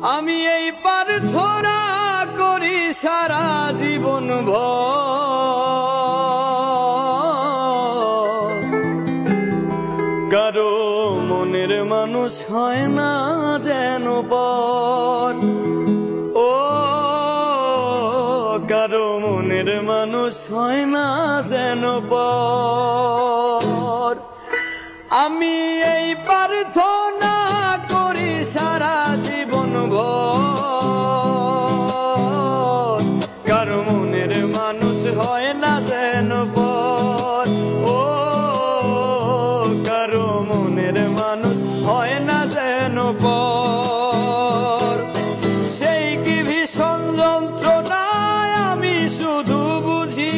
আমি এই প্রার্থনা করি সারা জীবন ভর, কারো মনের মানুষ হয় না যেন পর। ও কারো মনের মানুষ হয় না যেন পর। আমি এই প্রার্থনা করি সারা জীবন ভর, কারো মনের মানুষ হয় না যেন পর। ও কারো মনের মানুষ হয় না যেন পর। সেই কি ভীষণ যন্ত্রণায় আমি শুধু বুঝি,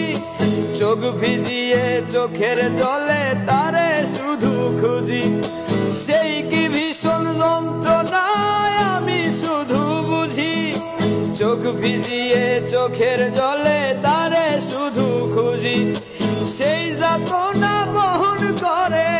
চোখ ভিজিয়ে চোখের জলে তারে শুধু খুঁজি। সেই কি ভীষণ যন্ত্রণায় আমি শুধু বুঝি, চোখ ভিজিয়ে চোখের জলে তারে শুধু খুঁজি। সেই যাতনা বহন করে